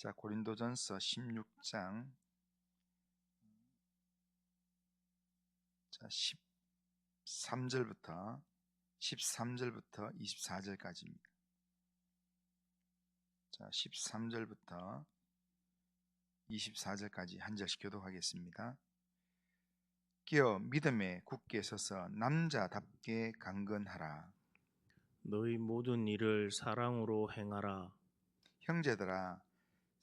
자, 고린도전서 16장 13절부터 24절까지입니다. 자, 13절부터 24절까지 한 절씩 교독하겠습니다. 끼어 믿음에 굳게 서서 남자답게 강건하라. 너희 모든 일을 사랑으로 행하라. 형제들아,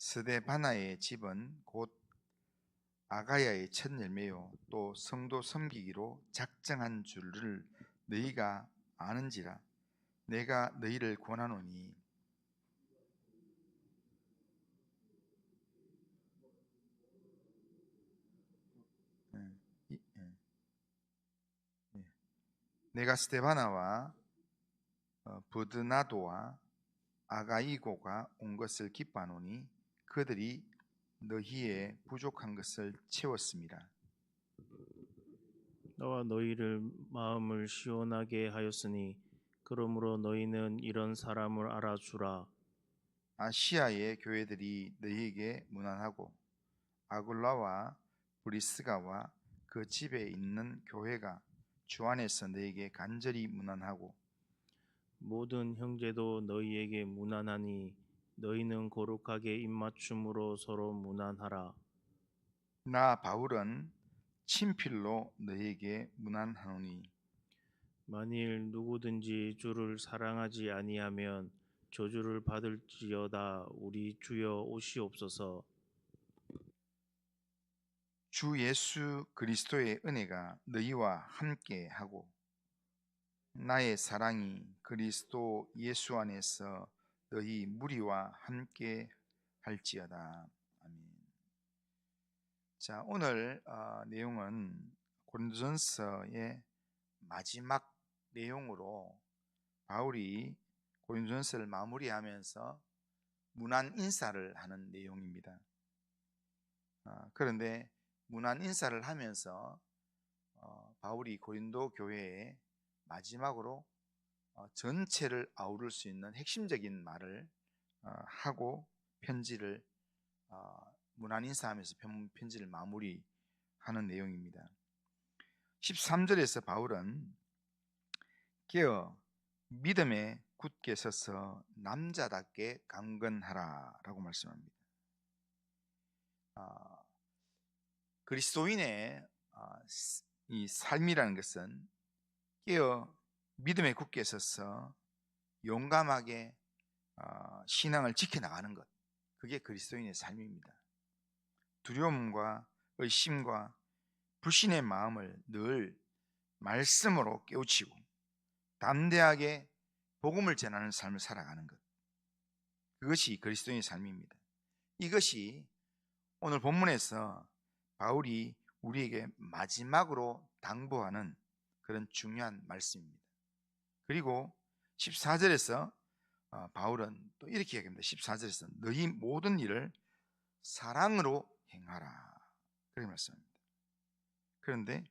스데바나의 집은 곧 아가야의 첫 열매요 또 성도 섬기기로 작정한 줄을 너희가 아는지라. 내가 너희를 권하노니 내가 스데바나와 버드나도와 아가이고가 온 것을 기뻐하노니 그들이 너희의 부족한 것을 채웠습니다. 나와 너희를 마음을 시원하게 하였으니 그러므로 너희는 이런 사람을 알아주라. 아시아의 교회들이 너희에게 무난하고 아굴라와 브리스가와 그 집에 있는 교회가 주 안에서 너희에게 간절히 무난하고 모든 형제도 너희에게 무난하니 너희는 거룩하게 입맞춤으로 서로 무난하라. 나 바울은 친필로 너희에게 무난하노니 만일 누구든지 주를 사랑하지 아니하면 저주를 받을지어다. 우리 주여 오시옵소서. 주 예수 그리스도의 은혜가 너희와 함께 하고 나의 사랑이 그리스도 예수 안에서 너희 무리와 함께 할지어다. 아멘. 자, 오늘 내용은 고린도전서의 마지막 내용으로 바울이 고린도전서를 마무리하면서 문안 인사를 하는 내용입니다. 그런데 문안 인사를 하면서 바울이 고린도 교회에 마지막으로 전체를 아우를 수 있는 핵심적인 말을 하고 편지를 문안 인사하면서 편지를 마무리하는 내용입니다. 13절에서 바울은 깨어 믿음에 굳게 서서 남자답게 강건하라 라고 말씀합니다. 그리스도인의 이 삶이라는 것은 깨어 믿음에 굳게 서서 용감하게 신앙을 지켜나가는 것, 그게 그리스도인의 삶입니다. 두려움과 의심과 불신의 마음을 늘 말씀으로 깨우치고 담대하게 복음을 전하는 삶을 살아가는 것, 그것이 그리스도인의 삶입니다. 이것이 오늘 본문에서 바울이 우리에게 마지막으로 당부하는 그런 중요한 말씀입니다. 그리고 14절에서 바울은 또 이렇게 얘기합니다. 14절에서 너희 모든 일을 사랑으로 행하라 그렇게 말씀합니다. 그런데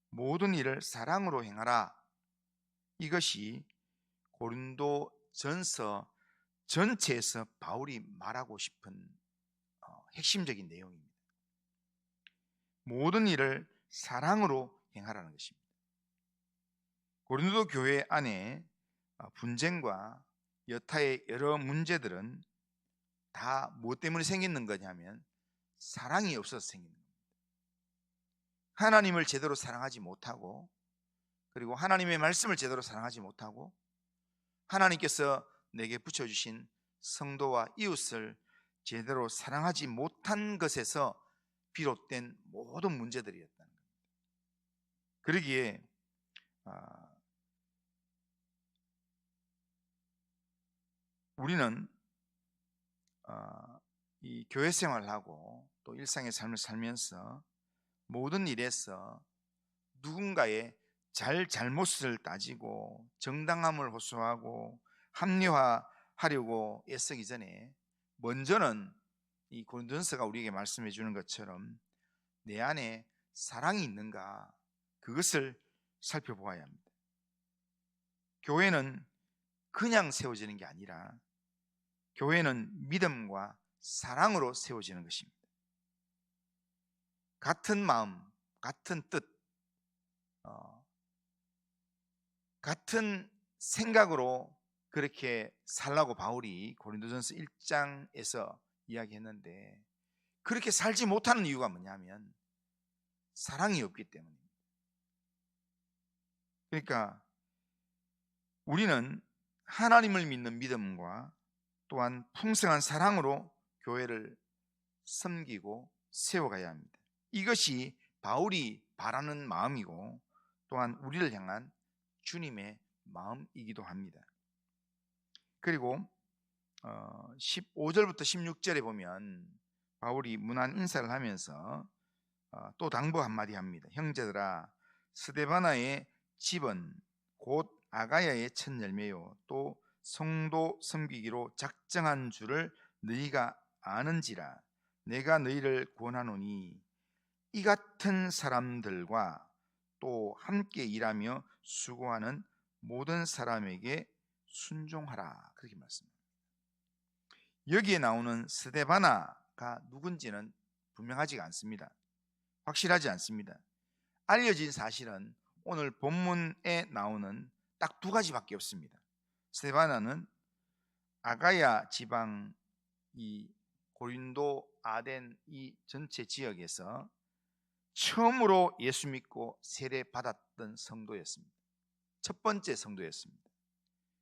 모든 일을 사랑으로 행하라, 이것이 고린도전서 전체에서 바울이 말하고 싶은 핵심적인 내용입니다. 모든 일을 사랑으로 행하라는 것입니다. 고린도 교회 안에 분쟁과 여타의 여러 문제들은 다 무엇 때문에 생기는 거냐면 사랑이 없어서 생기는 겁니다. 하나님을 제대로 사랑하지 못하고, 그리고 하나님의 말씀을 제대로 사랑하지 못하고, 하나님께서 내게 붙여주신 성도와 이웃을 제대로 사랑하지 못한 것에서 비롯된 모든 문제들이었다는 겁니다. 그러기에 우리는 이 교회 생활을 하고 또 일상의 삶을 살면서 모든 일에서 누군가의 잘못을 따지고 정당함을 호소하고 합리화하려고 애쓰기 전에 먼저는 이 고린도전서가 우리에게 말씀해 주는 것처럼 내 안에 사랑이 있는가, 그것을 살펴보아야 합니다. 교회는 그냥 세워지는 게 아니라 교회는 믿음과 사랑으로 세워지는 것입니다. 같은 마음, 같은 뜻, 같은 생각으로 그렇게 살라고 바울이 고린도전서 1장에서 이야기했는데, 그렇게 살지 못하는 이유가 뭐냐면 사랑이 없기 때문입니다. 그러니까 우리는 하나님을 믿는 믿음과 또한 풍성한 사랑으로 교회를 섬기고 세워가야 합니다. 이것이 바울이 바라는 마음이고 또한 우리를 향한 주님의 마음이기도 합니다. 그리고 15절부터 16절에 보면 바울이 문안 인사를 하면서 또 당부 한마디 합니다. 형제들아, 스데바나의 집은 곧 아가야의 첫 열매요 또 성도 섬기기로 작정한 줄을 너희가 아는지라. 내가 너희를 권하노니 이 같은 사람들과 또 함께 일하며 수고하는 모든 사람에게 순종하라. 그렇게 말씀합니다. 여기에 나오는 스데바나가 누군지는 분명하지가 않습니다. 확실하지 않습니다. 알려진 사실은 오늘 본문에 나오는 딱 두 가지밖에 없습니다. 스데바나는 아가야 지방, 이 고린도 아덴 이 전체 지역에서 처음으로 예수 믿고 세례 받았던 성도였습니다. 첫 번째 성도였습니다.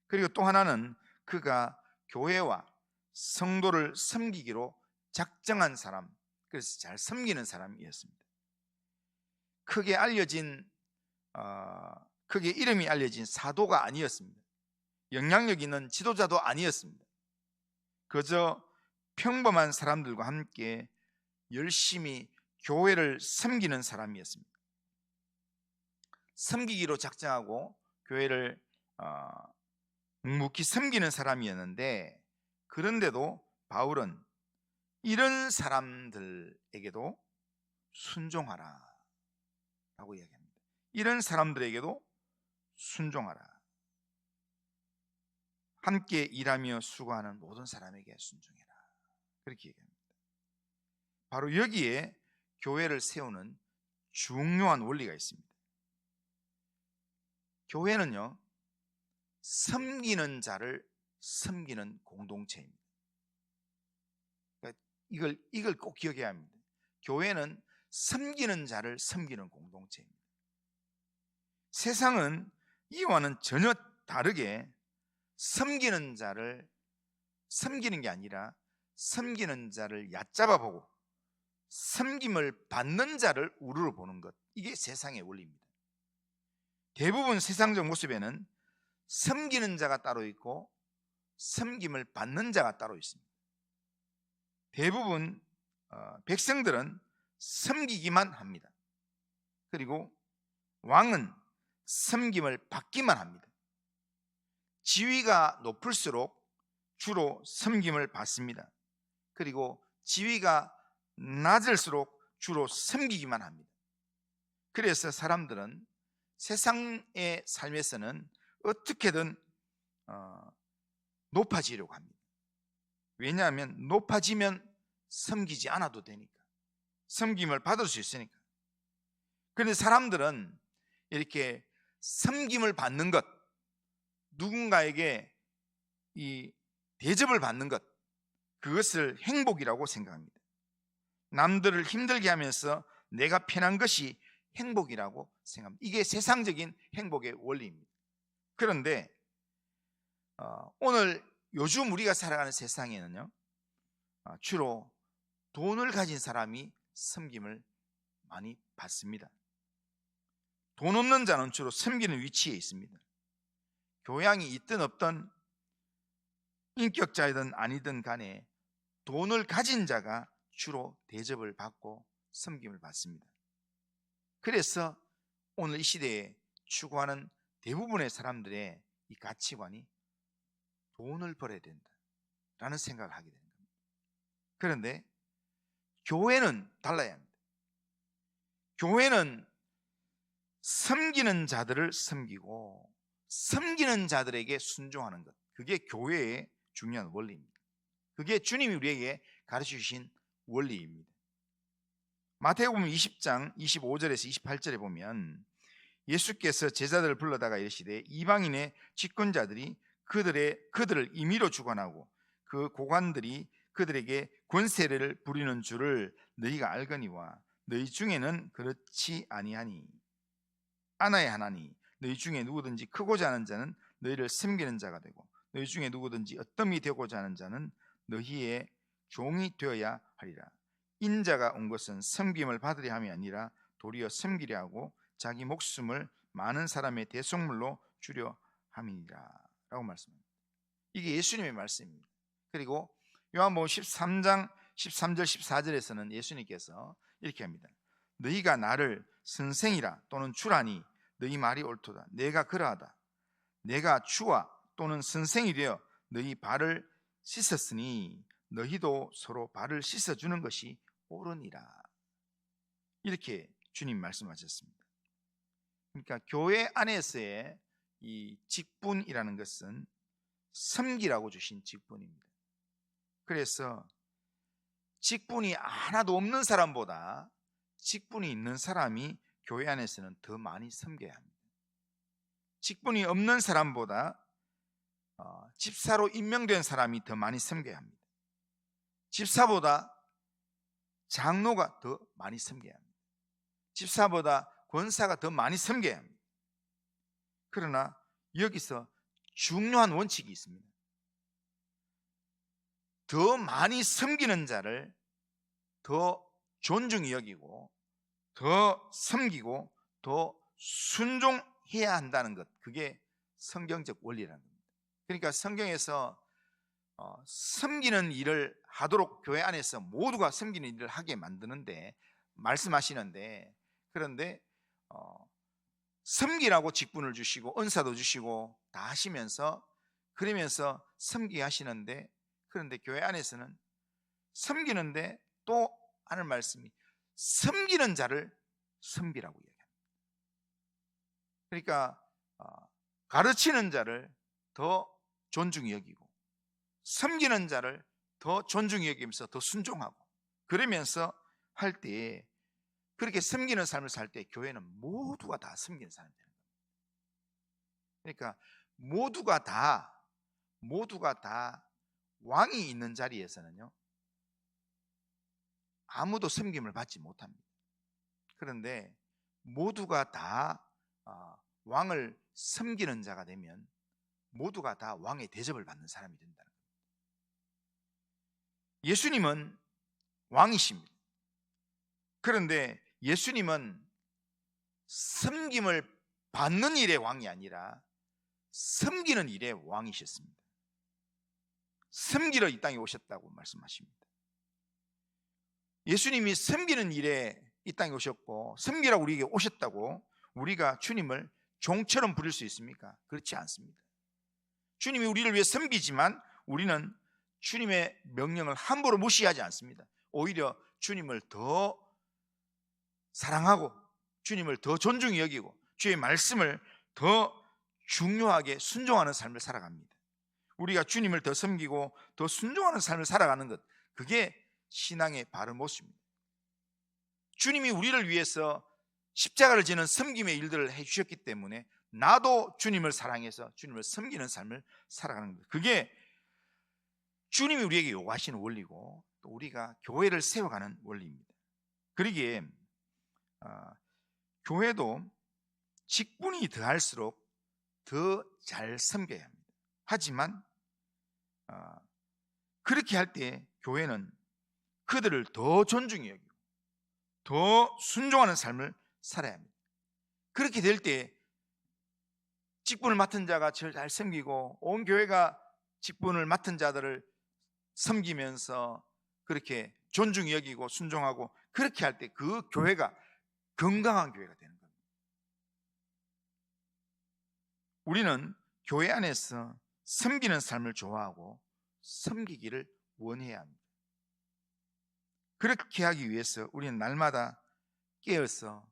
그리고 또 하나는 그가 교회와 성도를 섬기기로 작정한 사람, 그래서 잘 섬기는 사람이었습니다. 크게 이름이 알려진 사도가 아니었습니다. 영향력 있는 지도자도 아니었습니다. 그저 평범한 사람들과 함께 열심히 교회를 섬기는 사람이었습니다. 섬기기로 작정하고 교회를 묵묵히 섬기는 사람이었는데, 그런데도 바울은 이런 사람들에게도 순종하라 라고 이야기합니다. 이런 사람들에게도 순종하라. 함께 일하며 수고하는 모든 사람에게 순종해라. 그렇게 얘기합니다. 바로 여기에 교회를 세우는 중요한 원리가 있습니다. 교회는요, 섬기는 자를 섬기는 공동체입니다. 그러니까 이걸 꼭 기억해야 합니다. 교회는 섬기는 자를 섬기는 공동체입니다. 세상은 이와는 전혀 다르게 섬기는 자를 섬기는 게 아니라 섬기는 자를 얕잡아 보고 섬김을 받는 자를 우러러 보는 것, 이게 세상의 원리입니다. 대부분 세상적 모습에는 섬기는 자가 따로 있고 섬김을 받는 자가 따로 있습니다. 대부분 백성들은 섬기기만 합니다. 그리고 왕은 섬김을 받기만 합니다. 지위가 높을수록 주로 섬김을 받습니다. 그리고 지위가 낮을수록 주로 섬기기만 합니다. 그래서 사람들은 세상의 삶에서는 어떻게든 높아지려고 합니다. 왜냐하면 높아지면 섬기지 않아도 되니까, 섬김을 받을 수 있으니까. 그런데 사람들은 이렇게 섬김을 받는 것, 누군가에게 이 대접을 받는 것, 그것을 행복이라고 생각합니다. 남들을 힘들게 하면서 내가 편한 것이 행복이라고 생각합니다. 이게 세상적인 행복의 원리입니다. 그런데 오늘 요즘 우리가 살아가는 세상에는요, 주로 돈을 가진 사람이 섬김을 많이 받습니다. 돈 없는 자는 주로 섬기는 위치에 있습니다. 교양이 있든 없든 인격자이든 아니든 간에 돈을 가진 자가 주로 대접을 받고 섬김을 받습니다. 그래서 오늘 이 시대에 추구하는 대부분의 사람들의 이 가치관이 돈을 벌어야 된다라는 생각을 하게 되는 겁니다. 그런데 교회는 달라야 합니다. 교회는 섬기는 자들을 섬기고 섬기는 자들에게 순종하는 것, 그게 교회의 중요한 원리입니다. 그게 주님이 우리에게 가르쳐 주신 원리입니다. 마태복음 20장 25절에서 28절에 보면 예수께서 제자들을 불러다가 이르시되 이방인의 집권자들이 그들을 임의로 주관하고 그 고관들이 그들에게 권세를 부리는 줄을 너희가 알거니와 너희 중에는 그렇지 아니하니 아나야 하나니 너희 중에 누구든지 크고자 하는 자는 너희를 섬기는 자가 되고 너희 중에 누구든지 어떠함이 되고자 하는 자는 너희의 종이 되어야 하리라. 인자가 온 것은 섬김을 받으려 함이 아니라 도리어 섬기려 하고 자기 목숨을 많은 사람의 대속물로 주려 함이니라 라고 말씀합니다. 이게 예수님의 말씀입니다. 그리고 요한복음 13장 13절 14절에서는 예수님께서 이렇게 합니다. 너희가 나를 선생이라 또는 주라니 너희 말이 옳도다. 내가 그러하다. 내가 주와 또는 선생이 되어 너희 발을 씻었으니 너희도 서로 발을 씻어주는 것이 옳으니라. 이렇게 주님 말씀하셨습니다. 그러니까 교회 안에서의 이 직분이라는 것은 섬기라고 주신 직분입니다. 그래서 직분이 하나도 없는 사람보다 직분이 있는 사람이 교회 안에서는 더 많이 섬겨야 합니다. 직분이 없는 사람보다 집사로 임명된 사람이 더 많이 섬겨야 합니다. 집사보다 장로가 더 많이 섬겨야 합니다. 집사보다 권사가 더 많이 섬겨야 합니다. 그러나 여기서 중요한 원칙이 있습니다. 더 많이 섬기는 자를 더 존중히 여기고 더 섬기고 더 순종해야 한다는 것, 그게 성경적 원리라는 겁니다. 그러니까 성경에서 섬기는 일을 하도록 교회 안에서 모두가 섬기는 일을 하게 만드는데 말씀하시는데, 그런데 섬기라고 직분을 주시고 은사도 주시고 다 하시면서 그러면서 섬기게 하시는데, 그런데 교회 안에서는 섬기는데 또 하는 말씀이 섬기는 자를 섬기라고 이야기합니다. 그러니까 가르치는 자를 더 존중히 여기고 섬기는 자를 더 존중히 여기면서 더 순종하고 그러면서 할 때, 그렇게 섬기는 삶을 살 때 교회는 모두가 다 섬기는 사람이 되는 겁니다. 그러니까 모두가 다 왕이 있는 자리에서는요 아무도 섬김을 받지 못합니다. 그런데 모두가 다 왕을 섬기는 자가 되면 모두가 다 왕의 대접을 받는 사람이 된다는 겁니다. 예수님은 왕이십니다. 그런데 예수님은 섬김을 받는 일의 왕이 아니라 섬기는 일의 왕이셨습니다. 섬기러 이 땅에 오셨다고 말씀하십니다. 예수님이 섬기는 일에 이 땅에 오셨고 섬기러 우리에게 오셨다고 우리가 주님을 종처럼 부릴 수 있습니까? 그렇지 않습니다. 주님이 우리를 위해 섬기지만 우리는 주님의 명령을 함부로 무시하지 않습니다. 오히려 주님을 더 사랑하고 주님을 더 존중히 여기고 주의 말씀을 더 중요하게 순종하는 삶을 살아갑니다. 우리가 주님을 더 섬기고 더 순종하는 삶을 살아가는 것, 그게 신앙의 바른 모습입니다. 주님이 우리를 위해서 십자가를 지는 섬김의 일들을 해주셨기 때문에 나도 주님을 사랑해서 주님을 섬기는 삶을 살아가는 것, 그게 주님이 우리에게 요구하시는 원리고 또 우리가 교회를 세워가는 원리입니다. 그러기에 교회도 직분이 더할수록 더 잘 섬겨야 합니다. 하지만 그렇게 할 때 교회는 그들을 더 존중히 여기고 더 순종하는 삶을 살아야 합니다. 그렇게 될 때 직분을 맡은 자가 잘 섬기고 온 교회가 직분을 맡은 자들을 섬기면서 그렇게 존중히 여기고 순종하고 그렇게 할 때 그 교회가 건강한 교회가 되는 겁니다. 우리는 교회 안에서 섬기는 삶을 좋아하고 섬기기를 원해야 합니다. 그렇게 하기 위해서 우리는 날마다 깨어서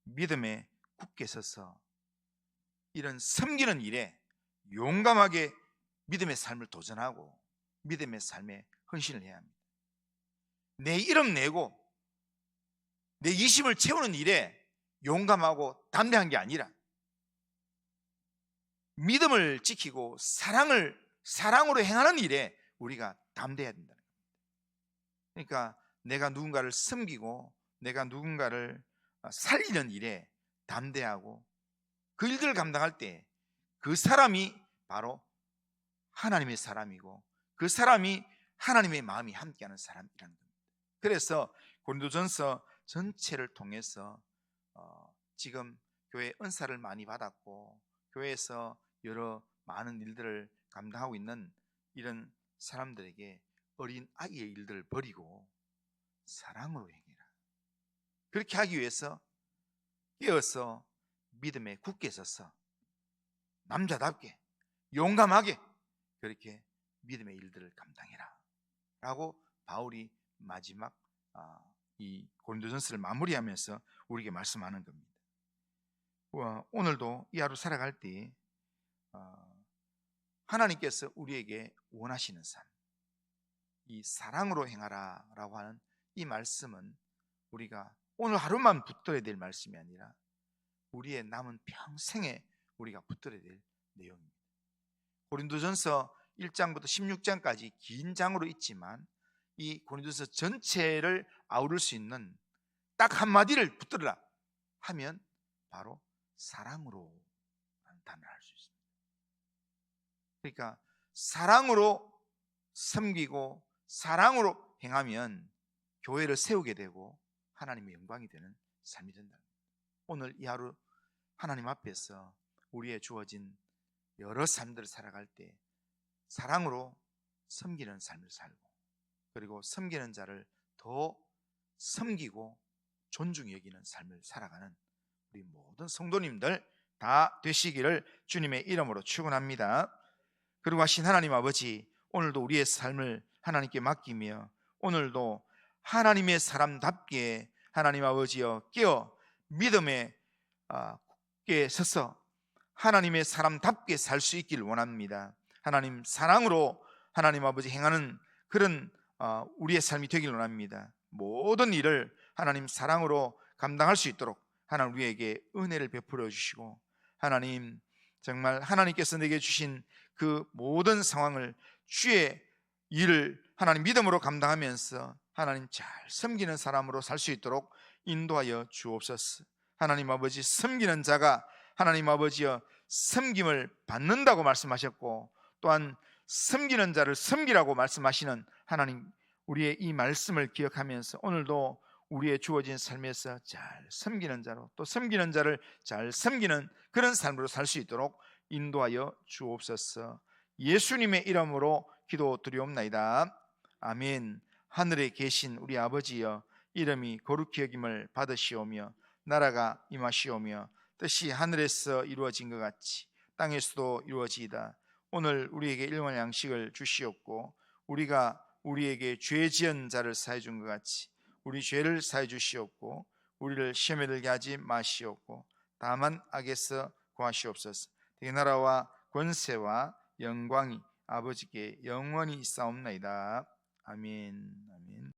믿음에 굳게 서서 이런 섬기는 일에 용감하게 믿음의 삶을 도전하고 믿음의 삶에 헌신을 해야 합니다. 내 이름 내고 내 이심을 채우는 일에 용감하고 담대한 게 아니라 믿음을 지키고 사랑으로 행하는 일에 우리가 담대해야 된다는 겁니다. 그러니까 내가 누군가를 섬기고 내가 누군가를 살리는 일에 담대하고 그 일들을 감당할 때 그 사람이 바로 하나님의 사람이고 그 사람이 하나님의 마음이 함께하는 사람이라는 겁니다. 그래서 고린도전서 전체를 통해서 지금 교회 은사를 많이 받았고 교회에서 여러 많은 일들을 감당하고 있는 이런 사람들에게 어린 아이의 일들을 버리고 사랑으로 행해라. 그렇게 하기 위해서 깨어서 믿음에 굳게 서서 남자답게 용감하게 그렇게 믿음의 일들을 감당해라 라고 바울이 마지막 이 고린도전서를 마무리하면서 우리에게 말씀하는 겁니다. 오늘도 이 하루 살아갈 때 하나님께서 우리에게 원하시는 삶, 이 사랑으로 행하라 라고 하는 이 말씀은 우리가 오늘 하루만 붙들어야 될 말씀이 아니라 우리의 남은 평생에 우리가 붙들어야 될 내용입니다. 고린도전서 1장부터 16장까지 긴 장으로 있지만 이 고린도전서 전체를 아우를 수 있는 딱 한마디를 붙들어라 하면 바로 사랑으로 라는 단어를 할 수 있습니다. 그러니까 사랑으로 섬기고 사랑으로 행하면 교회를 세우게 되고 하나님의 영광이 되는 삶이 된다. 오늘 이 하루 하나님 앞에서 우리의 주어진 여러 삶들을 살아갈 때 사랑으로 섬기는 삶을 살고 그리고 섬기는 자를 더 섬기고 존중히 여기는 삶을 살아가는 우리 모든 성도님들 다 되시기를 주님의 이름으로 축원합니다. 그리고 하신 하나님 아버지, 오늘도 우리의 삶을 하나님께 맡기며 오늘도 하나님의 사람답게 하나님 아버지여 깨어 믿음에 굳게 서서 하나님의 사람답게 살 수 있길 원합니다. 하나님 사랑으로 하나님 아버지 행하는 그런 우리의 삶이 되길 원합니다. 모든 일을 하나님 사랑으로 감당할 수 있도록 하나님 우리에게 은혜를 베풀어 주시고 하나님 정말 하나님께서 내게 주신 그 모든 상황을 주의 일을 하나님 믿음으로 감당하면서 하나님 잘 섬기는 사람으로 살 수 있도록 인도하여 주옵소서. 하나님 아버지 섬기는 자가 하나님 아버지여 섬김을 받는다고 말씀하셨고 또한 섬기는 자를 섬기라고 말씀하시는 하나님 우리의 이 말씀을 기억하면서 오늘도 우리의 주어진 삶에서 잘 섬기는 자로 또 섬기는 자를 잘 섬기는 그런 삶으로 살 수 있도록 인도하여 주옵소서. 예수님의 이름으로 기도드리옵나이다. 아멘. 하늘에 계신 우리 아버지여 이름이 거룩히 여김을 받으시오며 나라가 임하시오며 뜻이 하늘에서 이루어진 것 같이 땅에서도 이루어지이다. 오늘 우리에게 일용할 양식을 주시옵고 우리가 우리에게 죄 지은 자를 사해 준 것 같이 우리 죄를 사해 주시옵고 우리를 시험에 들게 하지 마시옵고 다만 악에서 구하시옵소서. 그 나라와 권세와 영광이 아버지께 영원히 있사옵나이다. 아멘.